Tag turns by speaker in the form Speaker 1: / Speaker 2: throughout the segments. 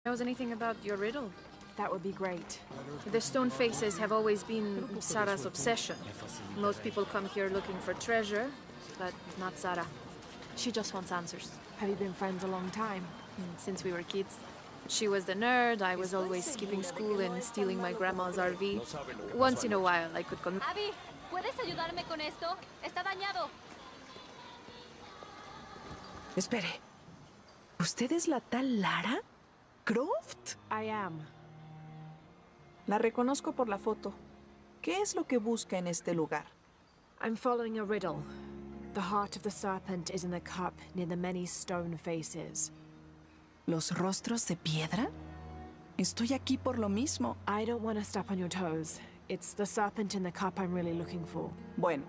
Speaker 1: Knows anything about your riddle?
Speaker 2: That would be great.
Speaker 1: The stone faces have always been Sarah's obsession. Most people come here looking for treasure, but not Sarah. She just wants answers.
Speaker 2: Have you been friends a long time?
Speaker 1: Since we were kids. She was the nerd, I was always skipping school and stealing my grandma's RV. Once in a while, I could come...
Speaker 3: Abby, ¿puedes ayudarme con esto? Está dañado.
Speaker 4: Espere. ¿Usted es la tal Lara Croft?
Speaker 2: I am.
Speaker 4: La reconozco por la foto. ¿Qué es lo que busca en este lugar?
Speaker 2: I'm following a riddle. The heart of the serpent is in the cup near the many stone faces.
Speaker 4: ¿Los rostros de piedra? Estoy aquí por lo mismo.
Speaker 2: I don't want to step on your toes. It's the serpent in the cup I'm really looking for.
Speaker 4: Bueno,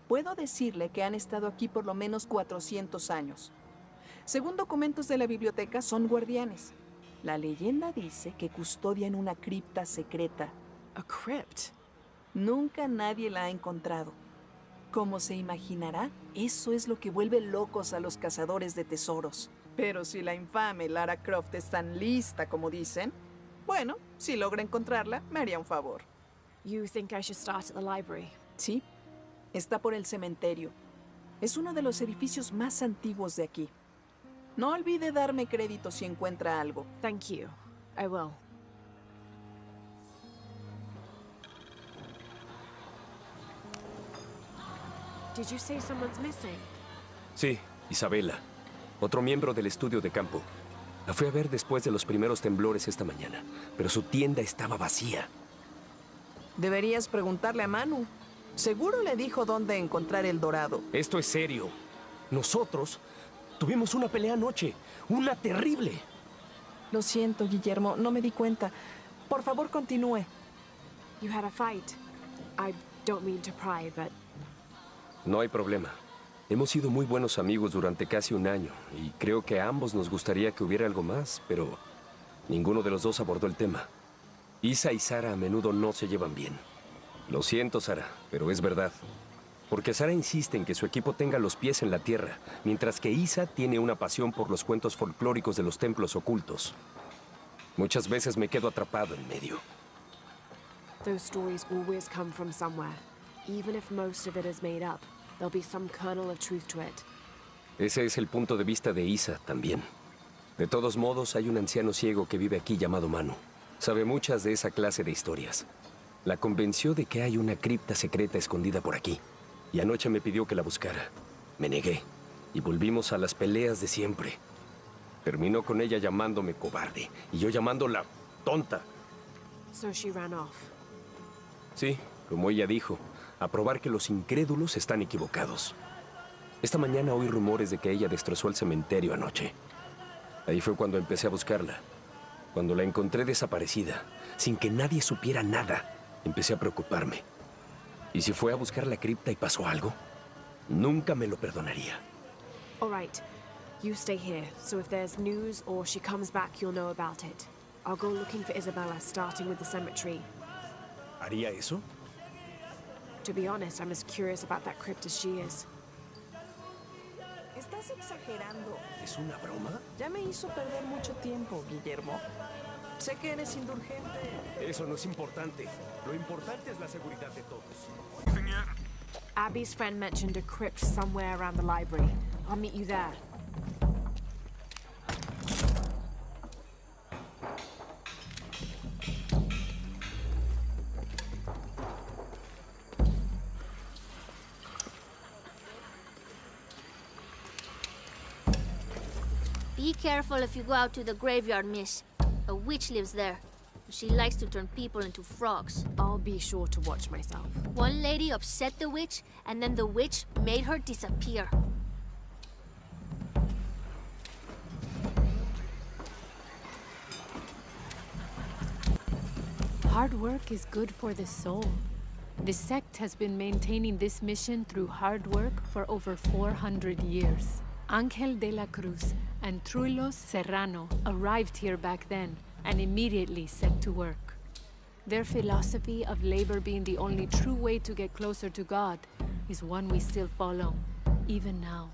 Speaker 4: puedo decirle que han estado aquí por lo menos 400 años. Según documentos de la biblioteca, son guardianes. La leyenda dice que custodian una cripta secreta.
Speaker 2: A crypt?
Speaker 4: Nunca nadie la ha encontrado. Como se imaginará, eso es lo que vuelve locos a los cazadores de tesoros. Pero si la infame Lara Croft es tan lista como dicen, bueno, si logra encontrarla, me haría un favor.
Speaker 2: You think I should start at the library?
Speaker 4: Sí, está por el cementerio. Es uno de los edificios más antiguos de aquí. No olvide darme crédito si encuentra algo.
Speaker 2: Thank you. I will. Did you say someone's missing?
Speaker 5: Sí, Isabela. Otro miembro del estudio de campo. La fui a ver después de los primeros temblores esta mañana, pero su tienda estaba vacía.
Speaker 4: Deberías preguntarle a Manu. Seguro le dijo dónde encontrar el dorado.
Speaker 5: Esto es serio. Nosotros tuvimos una pelea anoche. Una terrible.
Speaker 4: Lo siento, Guillermo. No me di cuenta. Por favor, continúe.
Speaker 2: You had a fight. I don't mean to pry, but...
Speaker 5: No hay problema. Hemos sido muy buenos amigos durante casi un año, y creo que a ambos nos gustaría que hubiera algo más, pero ninguno de los dos abordó el tema. Isa y Sara a menudo no se llevan bien. Lo siento, Sara, pero es verdad. Porque Sara insiste en que su equipo tenga los pies en la tierra, mientras que Isa tiene una pasión por los cuentos folclóricos de los templos ocultos. Muchas veces me quedo atrapado en medio.
Speaker 2: Those stories always come from somewhere. Even if most of it is made up, there'll be some kernel of truth to it.
Speaker 5: Ese es el punto de vista de Isa también. De todos modos, hay un anciano ciego que vive aquí llamado Manu. Sabe muchas de esa clase de historias. La convenció de que hay una cripta secreta escondida por aquí. Y anoche me pidió que la buscara. Me negué. Y volvimos a las peleas de siempre. Terminó con ella llamándome cobarde. Y yo llamándola tonta.
Speaker 2: So she ran off.
Speaker 5: Sí, como ella dijo. A probar que los incrédulos están equivocados. Esta mañana oí rumores de que ella destrozó el cementerio anoche. Ahí fue cuando empecé a buscarla. Cuando la encontré desaparecida, sin que nadie supiera nada, empecé a preocuparme. ¿Y si fue a buscar la cripta y pasó algo? Nunca me lo perdonaría.
Speaker 2: All right. You stay here, so if there's news or she comes back, you'll know about it. I'll go looking for Isabella, starting with the cemetery.
Speaker 5: ¿Haría eso?
Speaker 2: To be honest, I'm as curious about that crypt as she is.
Speaker 4: Estás exagerando.
Speaker 5: ¿Es una broma?
Speaker 4: Ya me hizo perder mucho tiempo, Guillermo. Sé que eres indulgente.
Speaker 5: Eso no es importante. Lo importante es la seguridad de todos.
Speaker 2: Abby's friend mentioned a crypt somewhere around the library. I'll meet you there.
Speaker 3: Be careful if you go out to the graveyard, miss. A witch lives there. She likes to turn people into frogs.
Speaker 2: I'll be sure to watch myself.
Speaker 3: One lady upset the witch, and then the witch made her disappear.
Speaker 6: Hard work is good for the soul. The sect has been maintaining this mission through hard work for over 400 years. Ángel de la Cruz and Truilos Serrano arrived here back then and immediately set to work. Their philosophy of labor being the only true way to get closer to God is one we still follow, even now.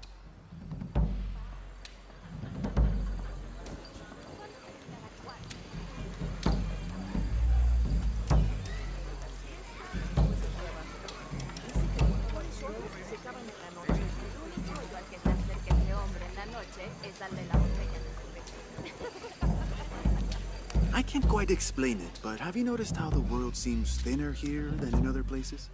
Speaker 7: quite explain it, but have you noticed how the world seems thinner here than in other places?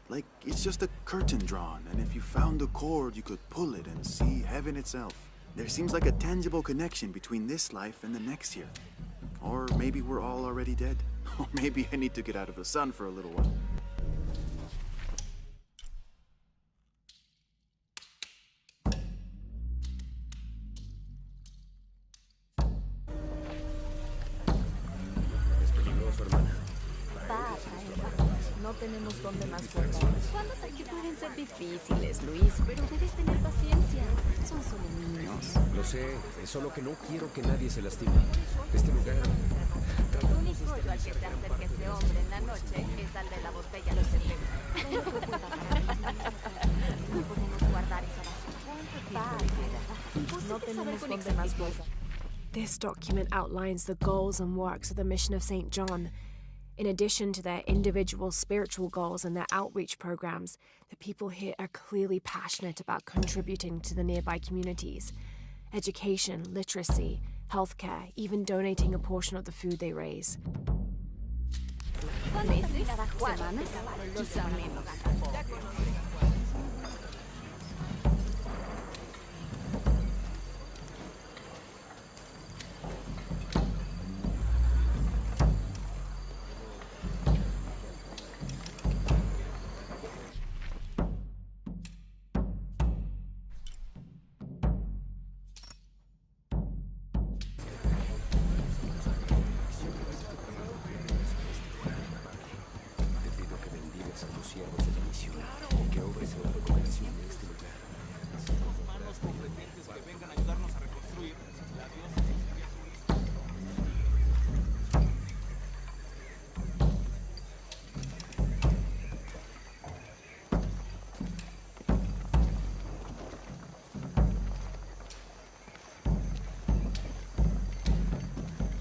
Speaker 7: Like, it's just a curtain drawn, and if you found the cord, you could pull it and see heaven itself. There seems like a tangible connection between this life and the next here. Or maybe we're all already dead. Or maybe I need to get out of the sun for a little while.
Speaker 5: Es peligroso, hermana.
Speaker 4: No tenemos dónde más guardarnos.
Speaker 8: Sé que pueden ser difíciles, Luis, pero debes tener paciencia. Son solo niños.
Speaker 5: Lo sé, es solo que no quiero que nadie se lastime. Este lugar...
Speaker 8: El único al que se acerque ese hombre en la noche es al de la botella de cerveza. No podemos guardar esa basura.
Speaker 4: No tenemos dónde más guardar.
Speaker 2: This document outlines the goals and works of the mission of St. John. In addition to their individual spiritual goals and their outreach programs, the people here are clearly passionate about contributing to the nearby communities. Education, literacy, healthcare, even donating a portion of the food they raise.
Speaker 8: ¿Meses? ¿Semanas? Quizá menos.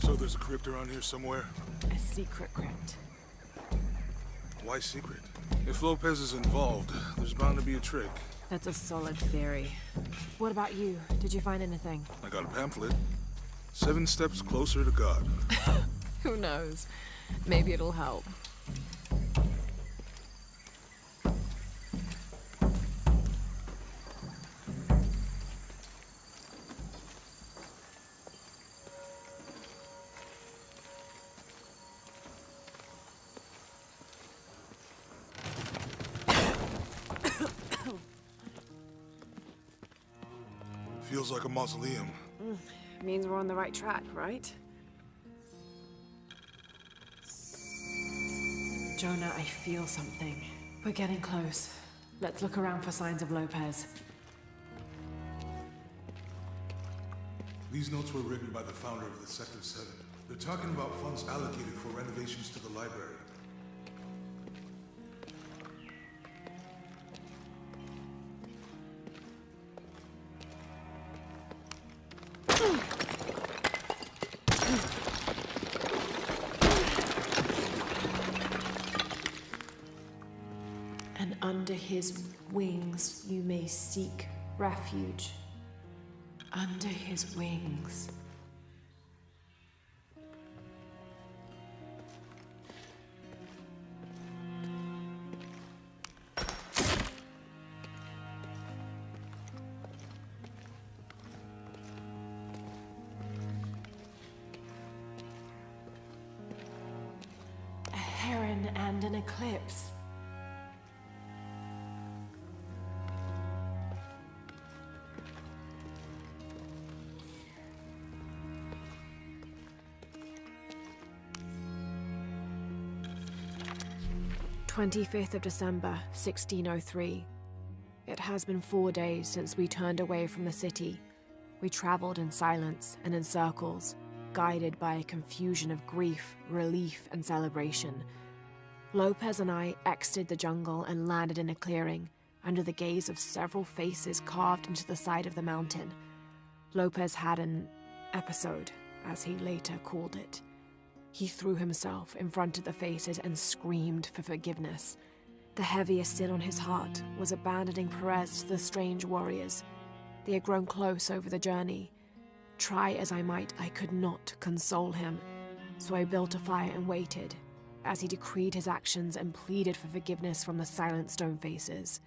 Speaker 9: So there's a crypt around here somewhere?
Speaker 2: A secret crypt.
Speaker 9: Why secret? If Lopez is involved, there's bound to be a trick.
Speaker 2: That's a solid theory. What about you? Did you find anything?
Speaker 9: I got a pamphlet. 7 Steps Closer to God.
Speaker 2: Who knows? Maybe it'll help.
Speaker 9: Feels like a mausoleum.
Speaker 2: Means we're on the right track, right? Jonah, I feel something. We're getting close. Let's look around for signs of Lopez.
Speaker 9: These notes were written by the founder of the Sect of Seven. They're talking about funds allocated for renovations to the library.
Speaker 2: And under his wings you may seek refuge. Under his wings. A heron and an eclipse. "25th of December, 1603. It has been 4 days since we turned away from the city. We traveled in silence and in circles, guided by a confusion of grief, relief, and celebration. Lopez and I exited the jungle and landed in a clearing, under the gaze of several faces carved into the side of the mountain. Lopez had an episode, as he later called it. He threw himself in front of the faces and screamed for forgiveness. The heaviest sin on his heart was abandoning Perez to the strange warriors. They had grown close over the journey. Try as I might, I could not console him. so I built a fire and waited, as he decreed his actions and pleaded for forgiveness from the silent stone faces.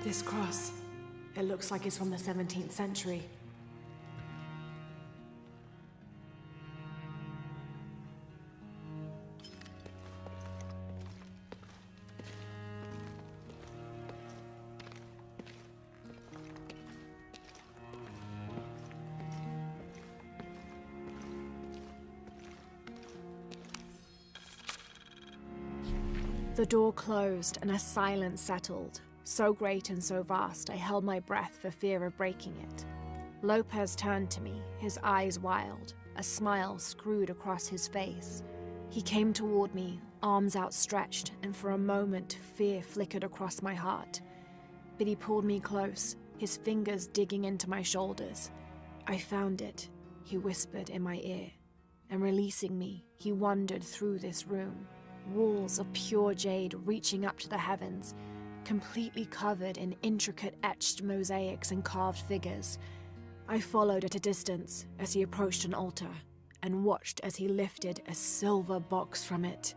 Speaker 2: This cross, it looks like it's from the 17th century. The door closed and a silence settled. So great and so vast, I held my breath for fear of breaking it. Lopez turned to me, his eyes wild, a smile screwed across his face. He came toward me, arms outstretched, and for a moment fear flickered across my heart. But he pulled me close, his fingers digging into my shoulders. I found it, he whispered in my ear. And releasing me, he wandered through this room, walls of pure jade reaching up to the heavens, completely covered in intricate etched mosaics and carved figures. I followed at a distance as he approached an altar and watched as he lifted a silver box from it.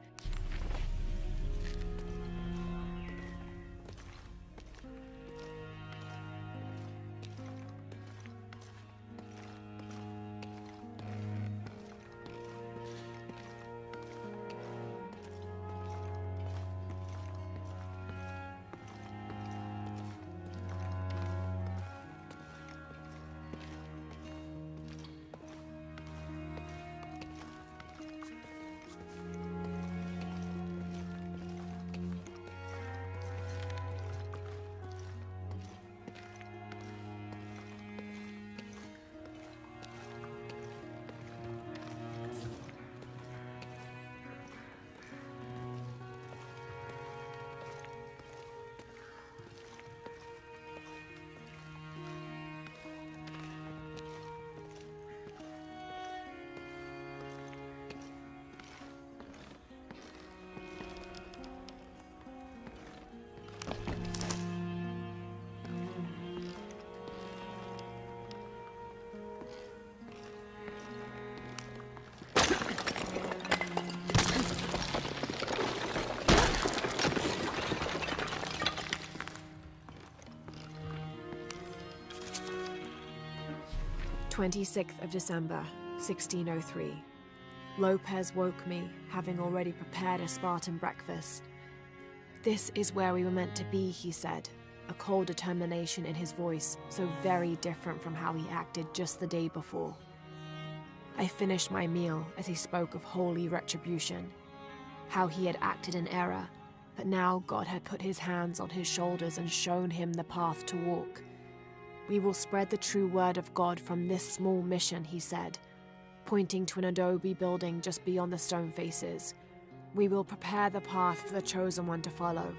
Speaker 2: December 1603. Lopez woke me, having already prepared a Spartan breakfast. "This is where we were meant to be," he said, a cold determination in his voice, so very different from how he acted just the day before. I finished my meal as he spoke of holy retribution, how he had acted in error, but now God had put his hands on his shoulders and shown him the path to walk. "We will spread the true word of God from this small mission," he said, pointing to an adobe building just beyond the stone faces. "We will prepare the path for the chosen one to follow,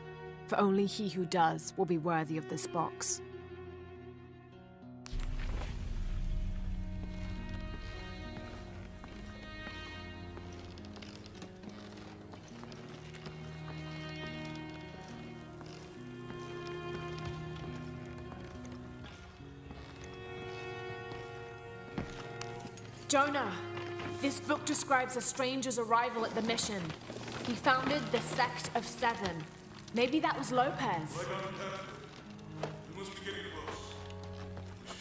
Speaker 2: for only he who does will be worthy of this box." Jonah, this book describes a stranger's arrival at the mission. He founded the Sect of Seven. Maybe that was Lopez.
Speaker 9: Right on, Captain. We must be getting close. We should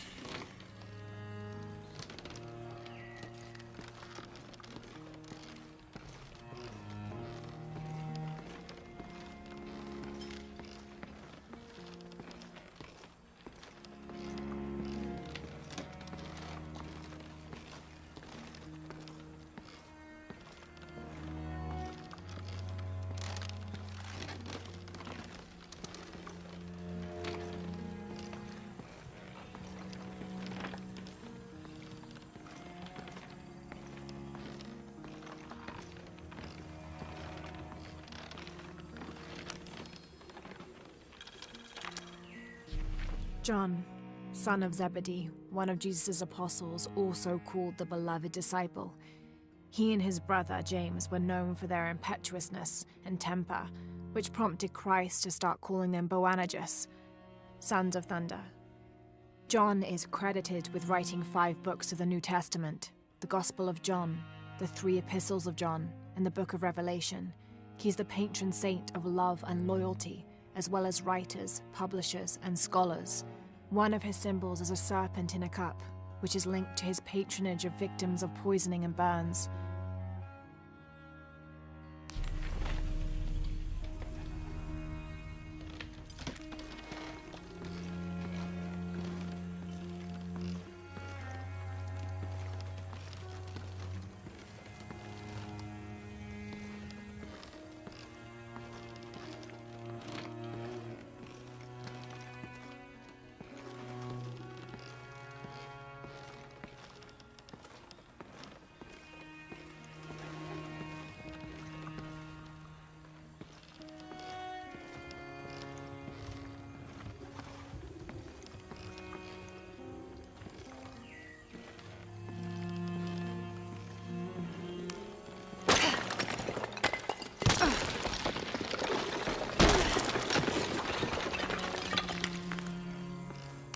Speaker 2: John, son of Zebedee, one of Jesus' apostles, also called the beloved disciple. He and his brother James were known for their impetuousness and temper, which prompted Christ to start calling them Boanerges, sons of thunder. John is credited with writing 5 books of the New Testament, the Gospel of John, the 3 epistles of John, and the Book of Revelation. He's the patron saint of love and loyalty, as well as writers, publishers, and scholars. One of his symbols is a serpent in a cup, which is linked to his patronage of victims of poisoning and burns.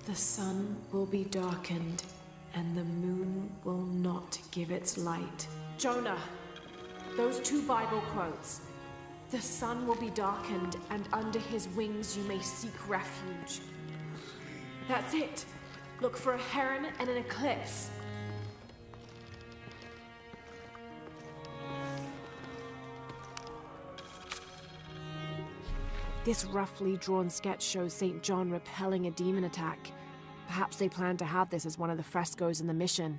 Speaker 2: The sun will be darkened, and the moon will not give its light. Jonah, those 2 Bible quotes. The sun will be darkened, and under his wings you may seek refuge. That's it. Look for a heron and an eclipse. This roughly drawn sketch shows St. John repelling a demon attack. Perhaps they plan to have this as one of the frescoes in the mission.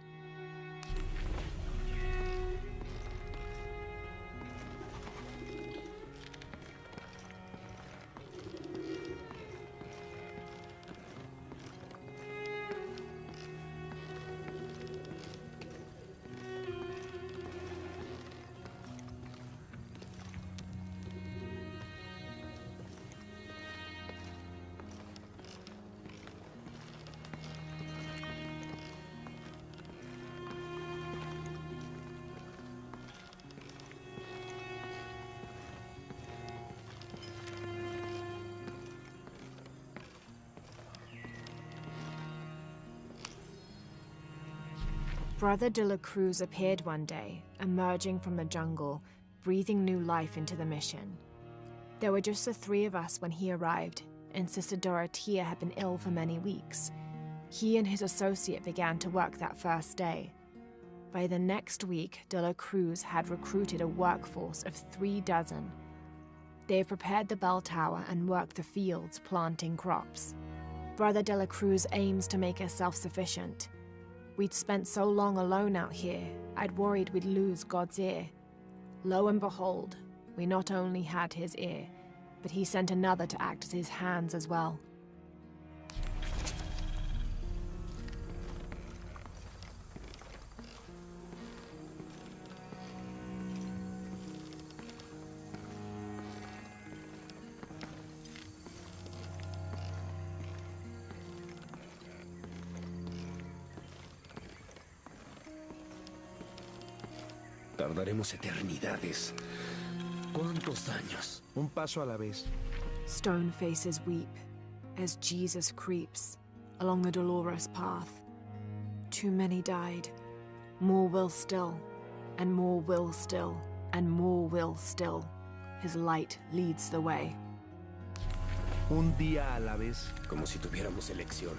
Speaker 2: Brother de la Cruz appeared one day, emerging from the jungle, breathing new life into the mission. There were just the 3 of us when he arrived, and Sister Dorothea had been ill for many weeks. He and his associate began to work that first day. By the next week, de la Cruz had recruited a workforce of 3 dozen. They have prepared the bell tower and worked the fields, planting crops. Brother de la Cruz aims to make us self-sufficient. We'd spent so long alone out here, I'd worried we'd lose God's ear. Lo and behold, we not only had his ear, but he sent another to act as his hands as well.
Speaker 5: Tardaremos eternidades. ¿Cuántos años?
Speaker 10: Un paso a la vez.
Speaker 2: Stone faces weep as Jesus creeps along the dolorous path. Too many died. More will still, and more will still, and more will still. His light leads the way.
Speaker 10: Un día a la vez.
Speaker 5: Como si tuviéramos elección.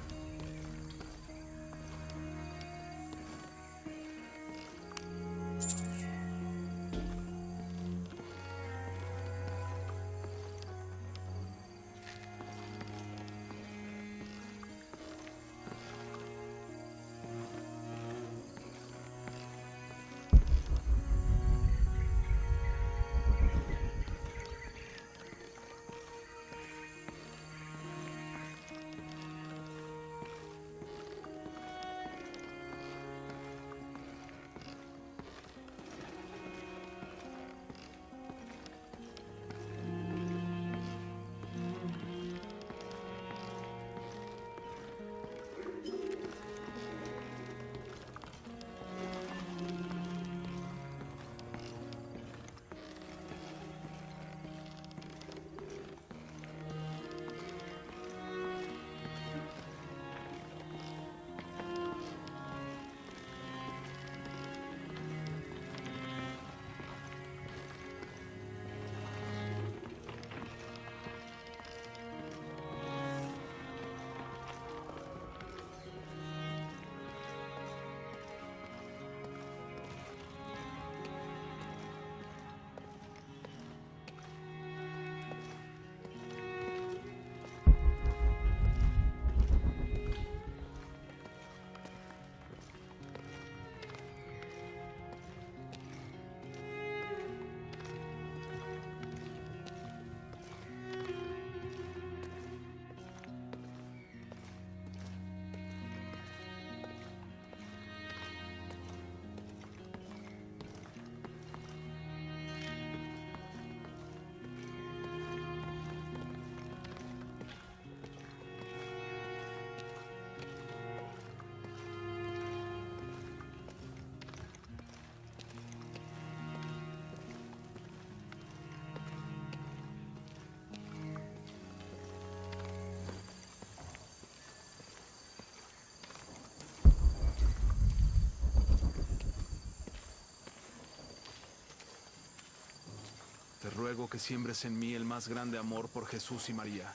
Speaker 10: ruego que siembres en mí el más grande amor por Jesús y María.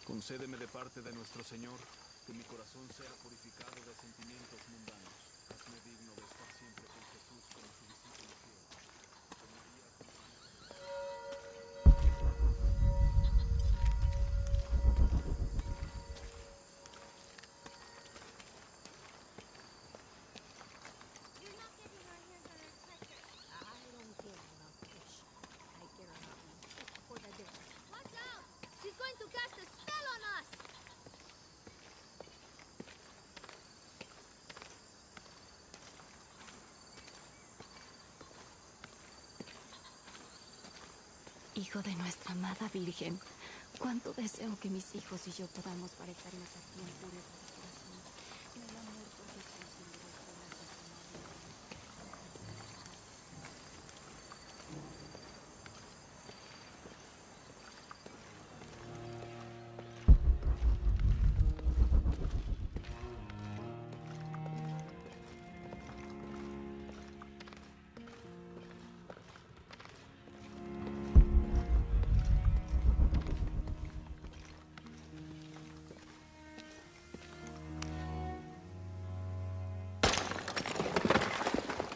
Speaker 10: Concédeme de parte de nuestro Señor que mi corazón sea purificado de sentimientos mundanos. Hazme digno de estar siempre con Jesús como su discípulo fiel. Con María
Speaker 3: Watch out! She's going to cast a spell on us!
Speaker 8: Hijo de nuestra amada Virgen, cuánto deseo que mis hijos y yo podamos parecernos a ti en pureza de corazón, en el amor por Jesús y en nuestra gracia.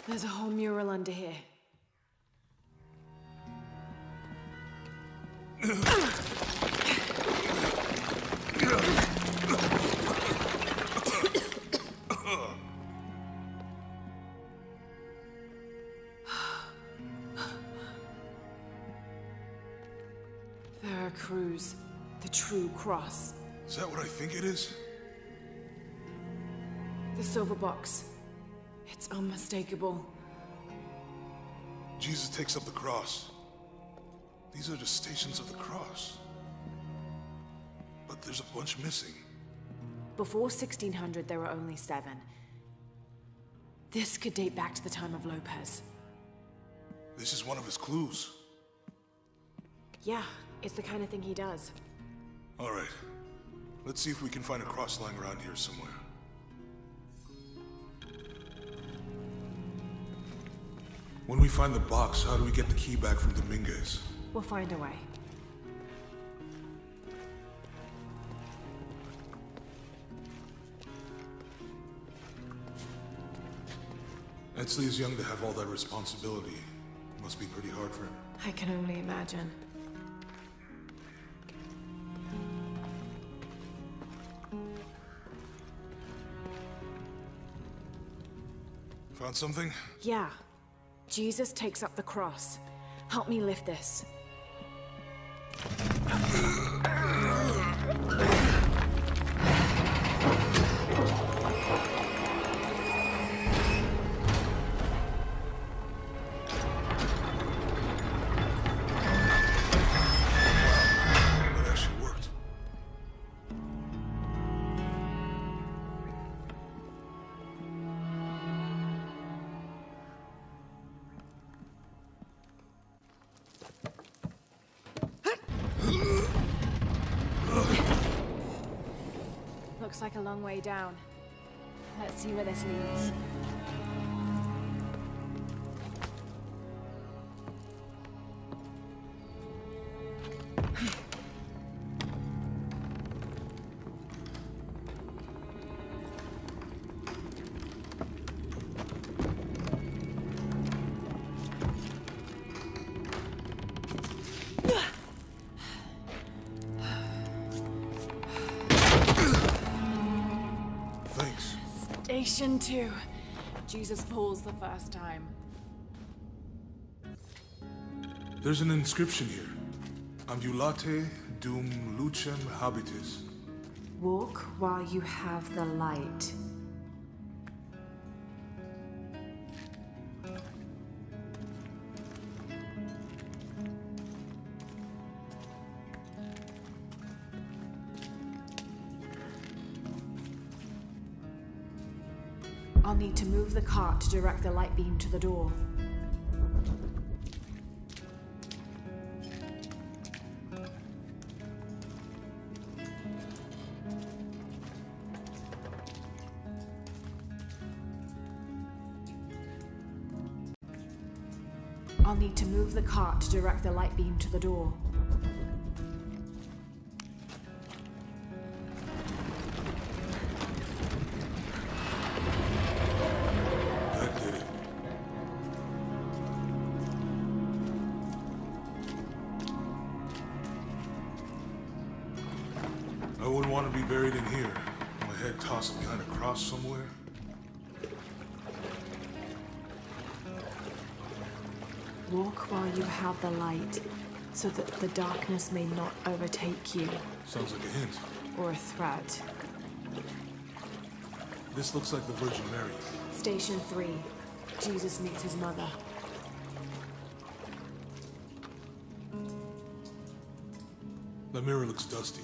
Speaker 2: There's a whole mural under here. Veracruz, the true cross.
Speaker 9: Is that what I think it is?
Speaker 2: The silver box. It's unmistakable.
Speaker 9: Jesus takes up the cross. These are the stations of the cross. But there's a bunch missing.
Speaker 2: Before 1600, there were only 7. This could date back to the time of Lopez.
Speaker 9: This is one of his clues.
Speaker 2: Yeah, it's the kind of thing he does.
Speaker 9: All right. Let's see if we can find a cross lying around here somewhere. When we find the box, how do we get the key back from Dominguez?
Speaker 2: We'll find a way.
Speaker 9: Etzli is young to have all that responsibility. Must be pretty hard for him.
Speaker 2: I can only imagine.
Speaker 9: Found something?
Speaker 2: Yeah. Jesus takes up the cross. Help me lift this.
Speaker 9: That actually worked.
Speaker 2: Looks like a long way down. Let's see where this leads.
Speaker 9: Thanks.
Speaker 2: Station 2. Jesus falls the first time.
Speaker 9: There's an inscription here. Ambulate dum lucem habitis.
Speaker 2: Walk while you have the light. I'll need to move the cart to direct the light beam to the door. I'll need to move the cart to direct the light beam to the door.
Speaker 9: That did it. I wouldn't want to be buried in here. My head tossed behind a cross somewhere.
Speaker 2: Walk while you have the light, so that the darkness may not overtake you.
Speaker 9: Sounds like a hint.
Speaker 2: Or a threat.
Speaker 9: This looks like the Virgin Mary.
Speaker 2: Station 3. Jesus meets his mother.
Speaker 9: The mirror looks dusty.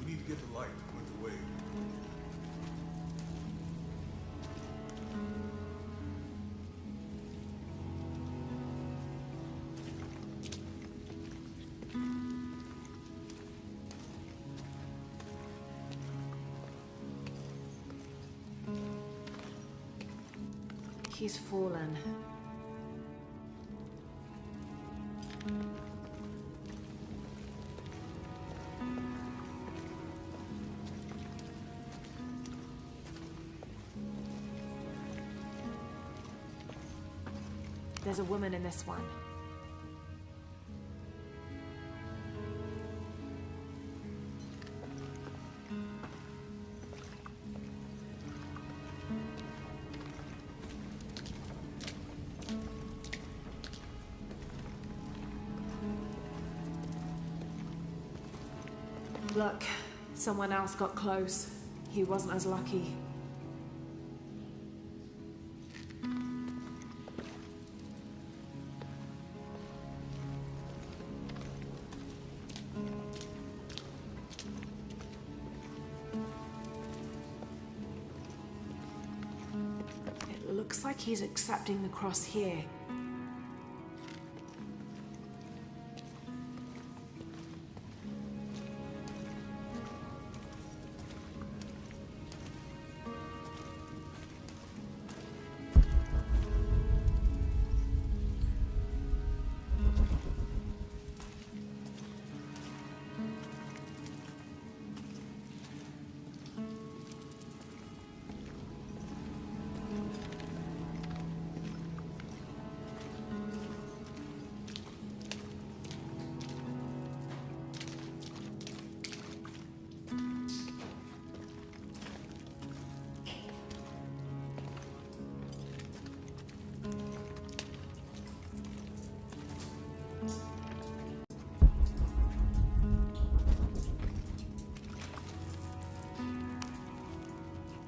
Speaker 9: We need to get the light to point the way.
Speaker 2: He's fallen. There's a woman in this one. Look, someone else got close. He wasn't as lucky. It looks like he's accepting the cross here.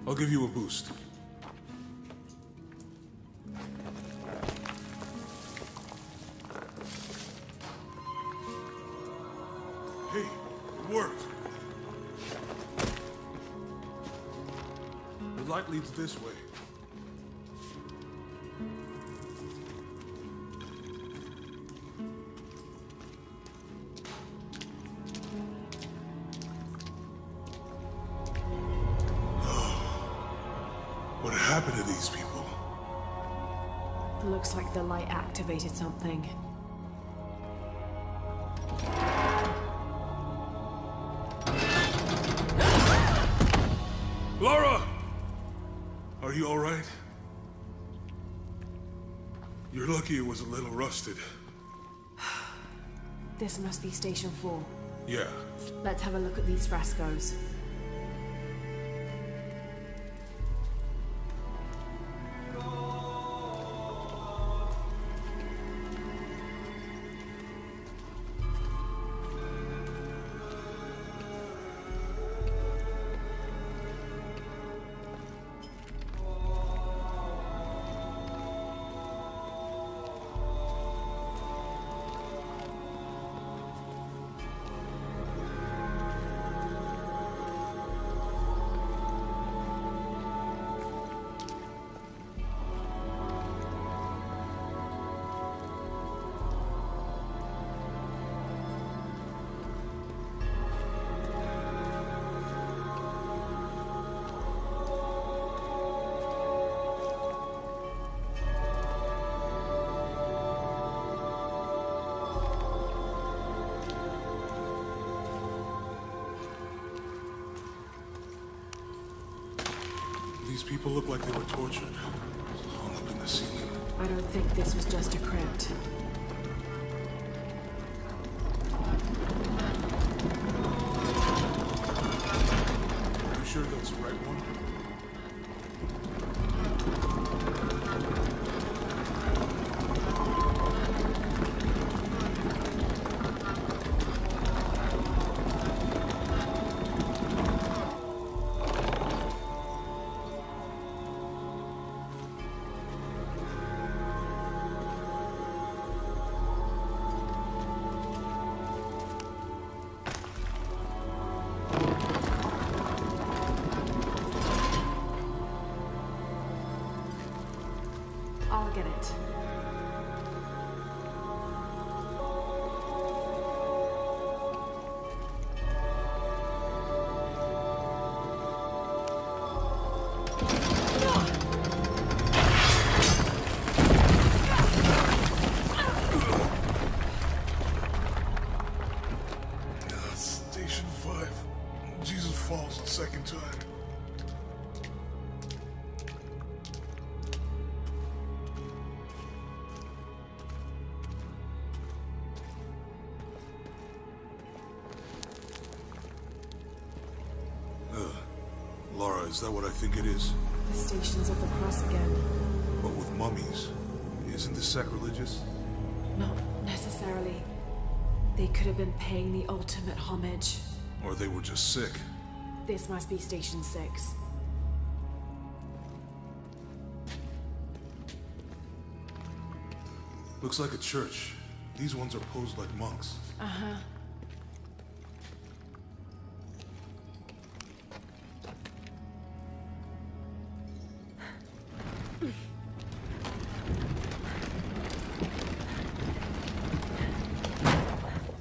Speaker 9: I'll give you a boost. Hey, it worked. The light leads this way. What happened to these people?
Speaker 2: Looks like the light activated something.
Speaker 9: Laura! Are you all right? You're lucky it was a little rusted.
Speaker 2: This must be Station 4.
Speaker 9: Yeah.
Speaker 2: Let's have a look at these frescoes.
Speaker 9: people look like they were tortured. Hung up in the ceiling.
Speaker 2: I don't think this was just a crypt.
Speaker 9: Are you sure that's the right one?
Speaker 2: I'll get it.
Speaker 9: Station 5. Jesus falls the second time. Laura, is that what I think it is?
Speaker 2: The Stations of the Cross again.
Speaker 9: But with mummies. Isn't this sacrilegious?
Speaker 2: Not necessarily. They could have been paying the ultimate homage.
Speaker 9: Or they were just sick.
Speaker 2: This must be Station 6.
Speaker 9: Looks like a church. These ones are posed like monks.
Speaker 2: Uh-huh.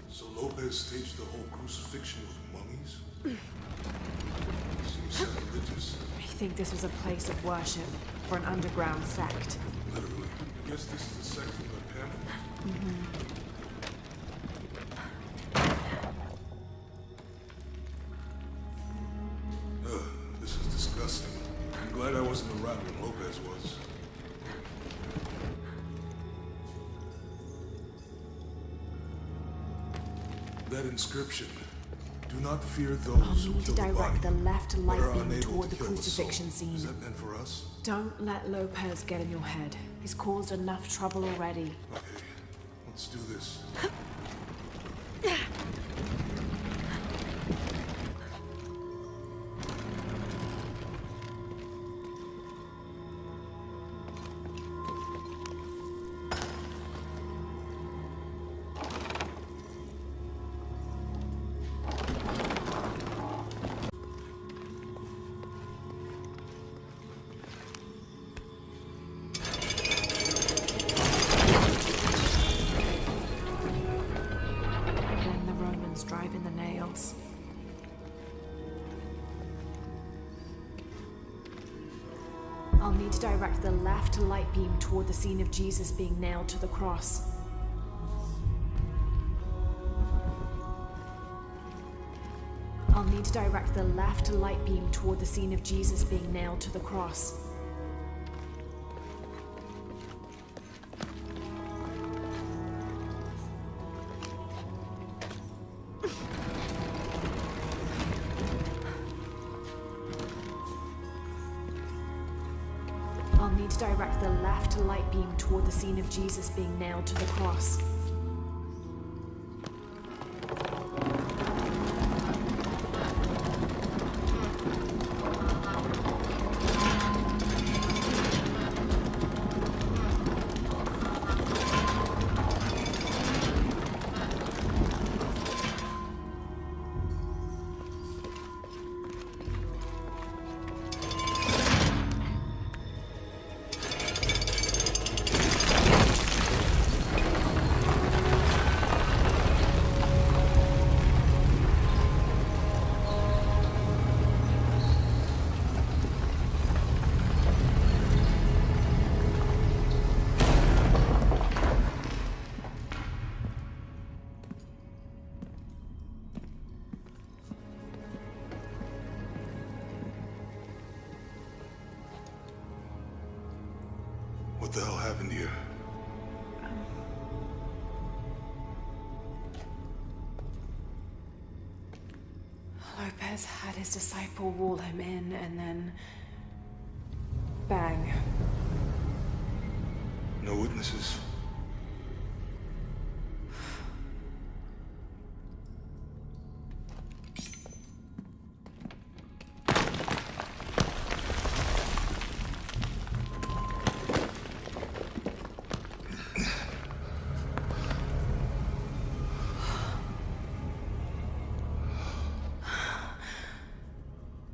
Speaker 9: So Lopez staged the whole crucifixion with mummies? Seems sacrilegious.
Speaker 2: I think this was a place of worship for an underground sect.
Speaker 9: Literally. I guess this is the sect from the pamphlet. This is disgusting. I'm glad I wasn't around when Lopez was. That inscription. Do not fear those
Speaker 2: I'll
Speaker 9: who
Speaker 2: need to
Speaker 9: kill the
Speaker 2: direct
Speaker 9: body,
Speaker 2: the left light
Speaker 9: but are
Speaker 2: beam
Speaker 9: unable
Speaker 2: toward
Speaker 9: to
Speaker 2: the
Speaker 9: kill the
Speaker 2: crucifixion
Speaker 9: soul.
Speaker 2: scene.
Speaker 9: Is that meant for us?
Speaker 2: Don't let Lopez get in your head. He's caused enough trouble already.
Speaker 9: Okay, let's do this.
Speaker 2: Then the Romans drive in the nails. I'll need to direct the left light beam toward the scene of Jesus being nailed to the cross. I'll need to direct the left light beam toward the scene of Jesus being nailed to the cross. I'll need to direct the left light beam toward the scene of Jesus being nailed to the cross.
Speaker 9: What the hell happened here?
Speaker 2: Lopez had his disciple wall him in, and then... bang.
Speaker 9: No witnesses?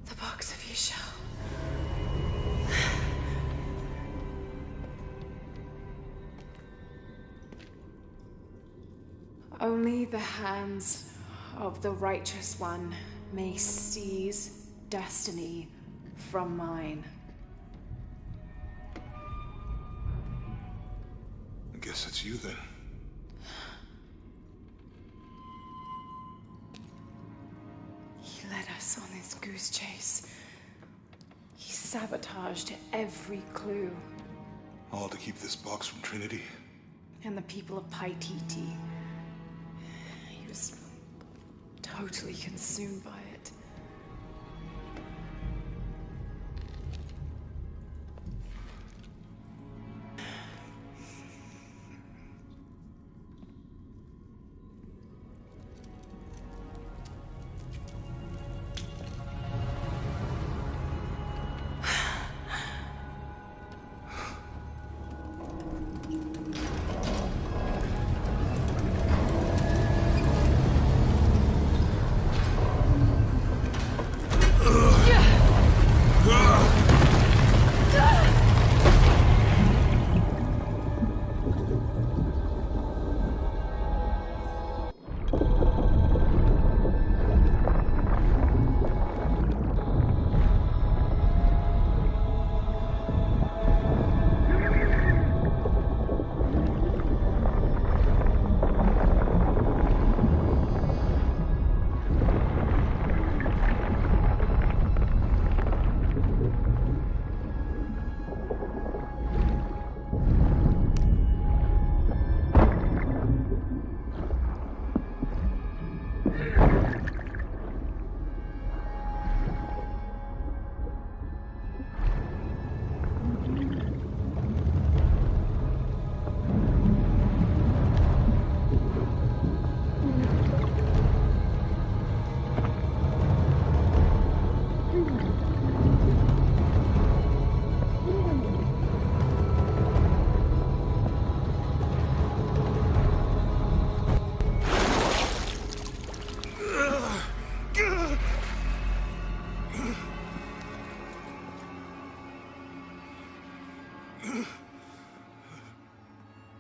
Speaker 2: The box of Yeshua. Only the hands of the Righteous One may seize destiny from mine.
Speaker 9: I guess it's you then.
Speaker 2: He led us on this goose chase. He sabotaged every clue.
Speaker 9: All to keep this box from Trinity?
Speaker 2: And the people of Paititi. He was totally consumed by it.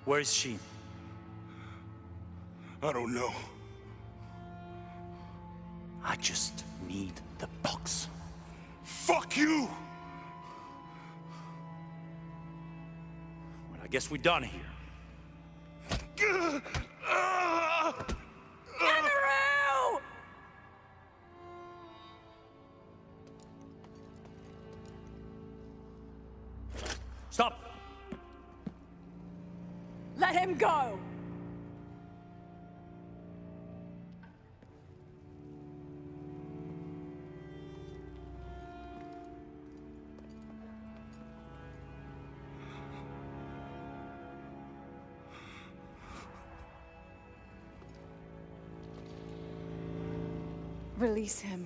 Speaker 11: Where is she?
Speaker 9: I don't know.
Speaker 11: I just need the box.
Speaker 9: Fuck you!
Speaker 11: Well, I guess we're done here. Stop!
Speaker 2: Let him go! Release him,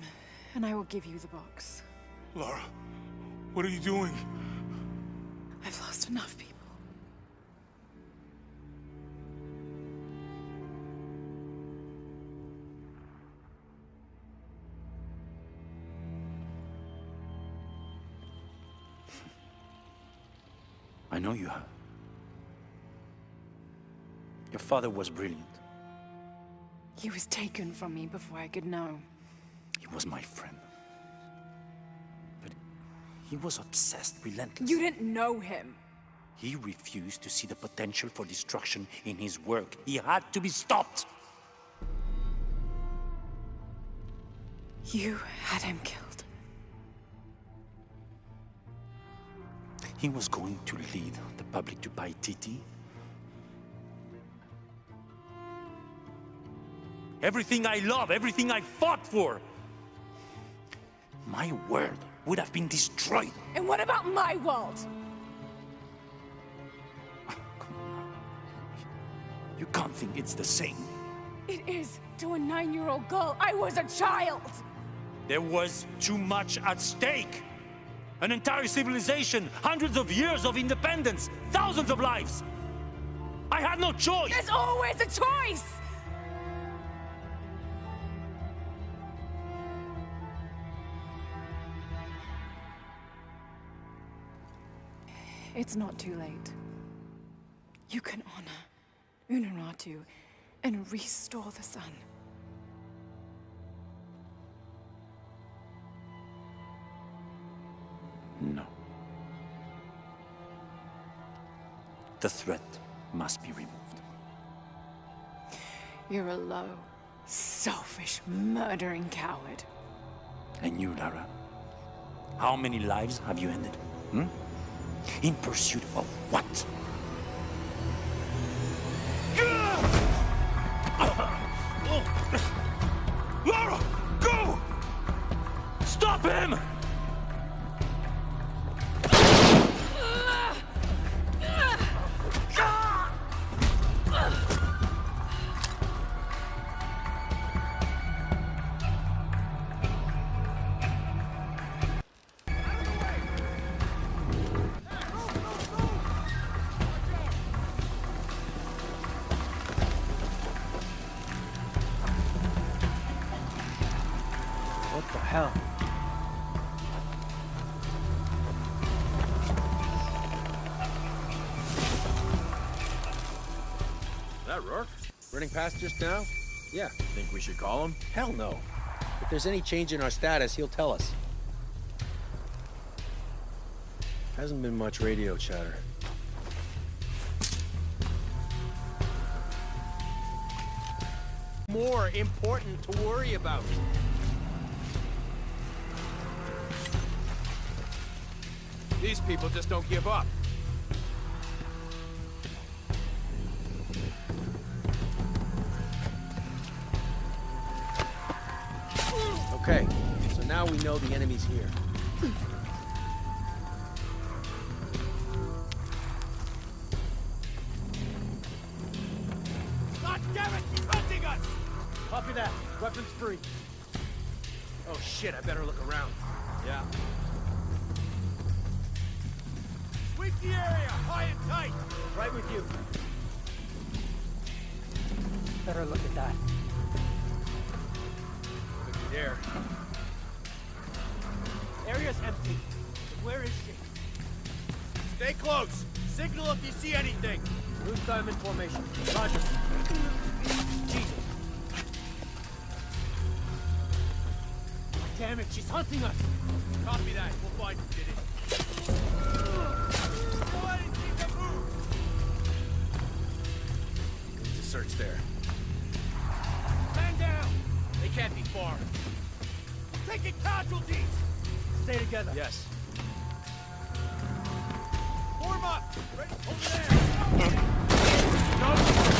Speaker 2: and I will give you the box.
Speaker 9: Lara, what are you doing?
Speaker 2: I've lost enough people.
Speaker 11: I know you have. Your father was brilliant.
Speaker 2: He was taken from me before I could know.
Speaker 11: He was my friend. But he was obsessed, relentless.
Speaker 2: You didn't know him.
Speaker 11: He refused to see the potential for destruction in his work. He had to be stopped.
Speaker 2: You had him killed.
Speaker 11: he was going to lead the public to Paititi. Everything I love, everything I fought for. My world would have been destroyed.
Speaker 2: And what about my world?
Speaker 11: You can't think it's the same.
Speaker 2: It is to a 9-year-old girl. I was a child.
Speaker 11: There was too much at stake. An entire civilization, hundreds of years of independence, thousands of lives. I had no choice.
Speaker 2: There's always a choice. It's not too late. You can honor Unuratu and restore the sun.
Speaker 11: No. The threat must be removed.
Speaker 2: You're a low, selfish, murdering coward.
Speaker 11: And you, Lara? How many lives have you ended? In pursuit of what? Lara! Go! Stop him!
Speaker 12: What the hell?
Speaker 13: That Rourke? Running past just now? Yeah.
Speaker 12: Think we should call him?
Speaker 13: Hell no. If there's any change in our status, he'll tell us. Hasn't been much radio chatter. More important to worry about. These people just don't give up. Okay, so now we know the enemy's here. God damn it! He's hunting us! Copy that. Weapons free. Oh shit, I better look around. Yeah. Sweep the area, high and tight! Right with you. Better look at that. Looky there. Area's empty. Where is she? Stay close! Signal if you see anything! Loose diamond formation. Roger. Jesus. Damn it, she's hunting us! Copy that. We'll find who did it. Need to search there. Man down! They can't be far. Taking casualties! Stay together. Yes. Form up! Ready? Over there! Go!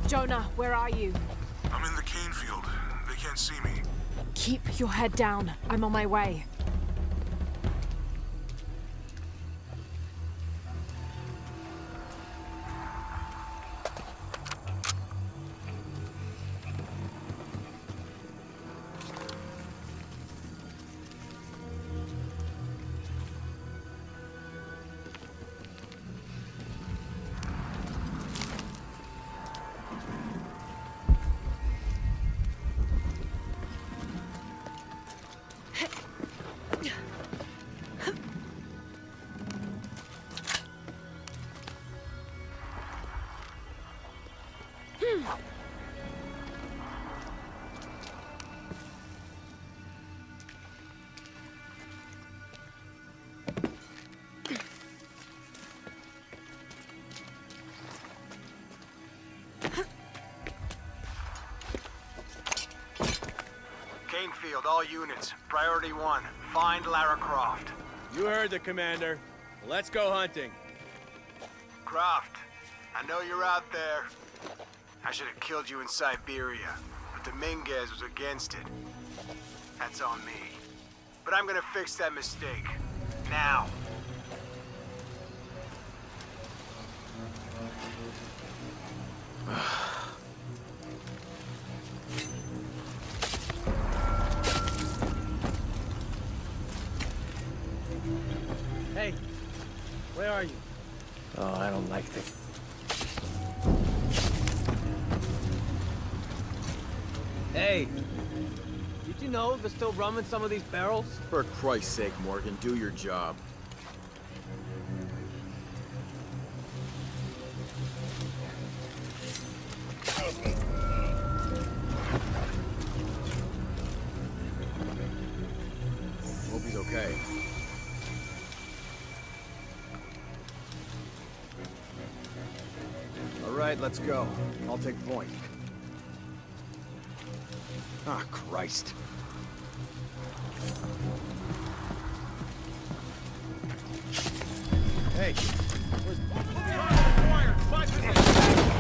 Speaker 2: Jonah, where are you?
Speaker 9: I'm in the cane field. They can't see me.
Speaker 2: Keep your head down. I'm on my way.
Speaker 13: Canefield, all units. Priority 1. Find Lara Croft.
Speaker 12: You heard the commander. Let's go hunting.
Speaker 13: Croft, I know you're out there. I should have killed you in Siberia, but Dominguez was against it. That's on me. But I'm gonna fix that mistake. Now.
Speaker 12: Hey, where are you? Oh, I don't like this. Hey, did you know there's still rum in some of these barrels?
Speaker 14: For Christ's sake, Morgan, do your job. Hope he's okay. All right, let's go. I'll take point. Ah, Christ. Hey, where's... Required, 5%.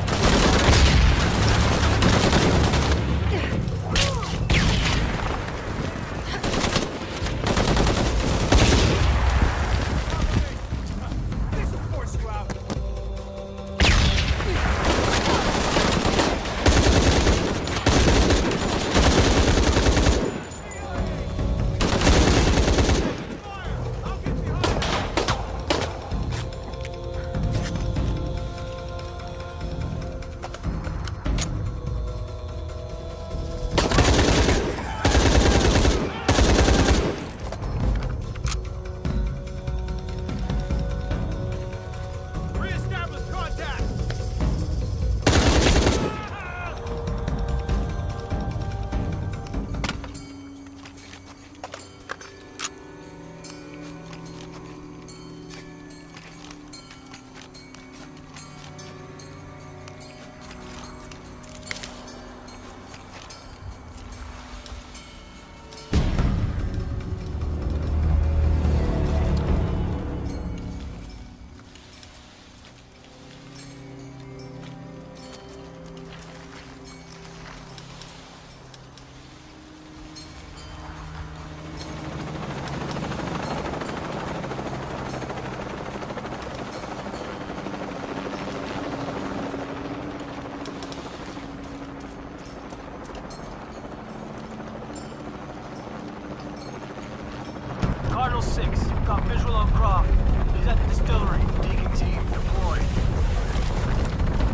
Speaker 13: Cardinal 6, got visual on Croft. He's at the distillery. Deacon team, deployed.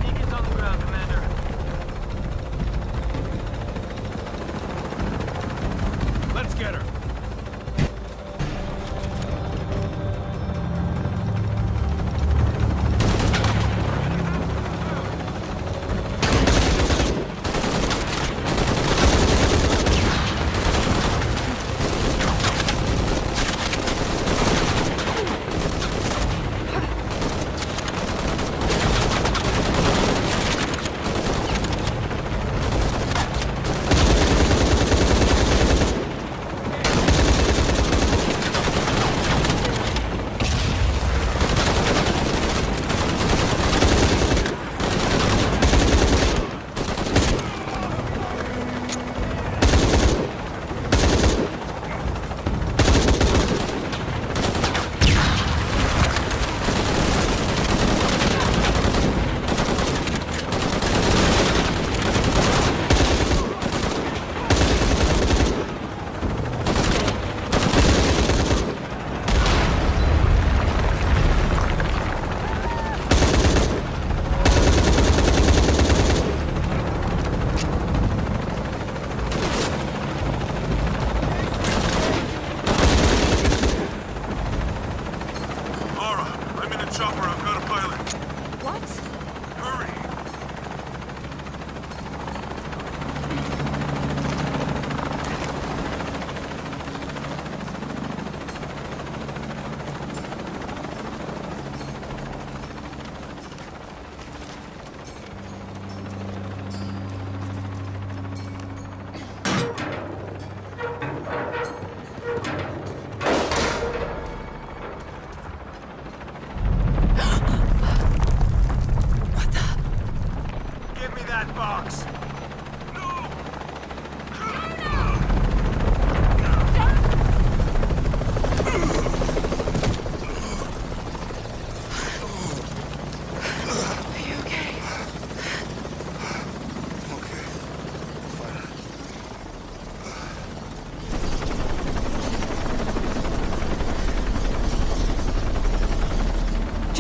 Speaker 13: Deacon's on the ground, Commander.
Speaker 12: Let's get her.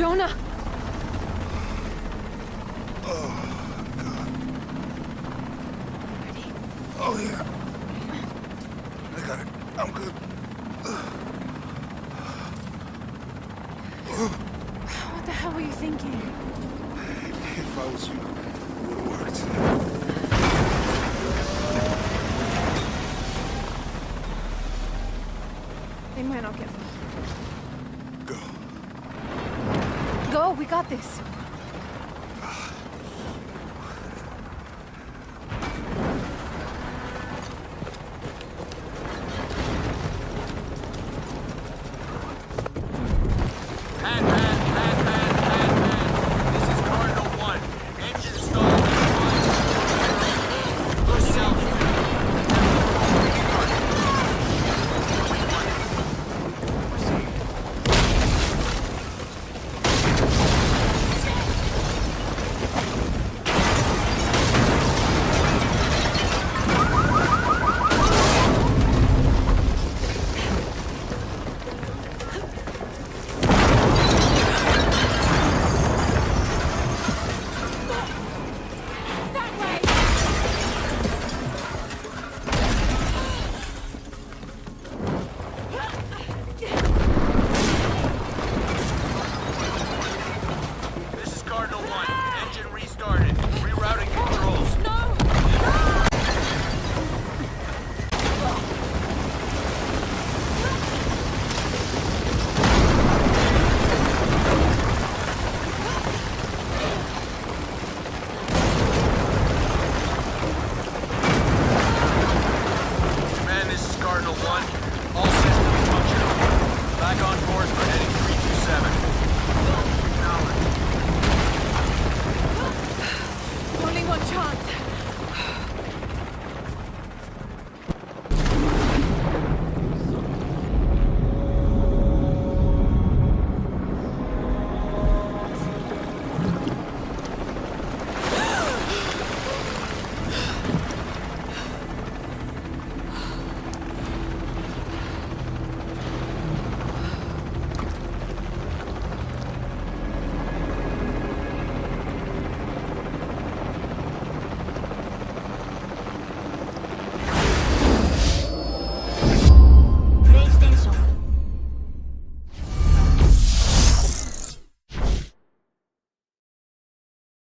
Speaker 1: Jonah!
Speaker 9: Oh, yeah. I got it. I'm good.
Speaker 6: What the hell were you thinking?
Speaker 9: If I was you, it would have worked.
Speaker 1: They might not get far.
Speaker 9: Go.
Speaker 1: Go, we got this.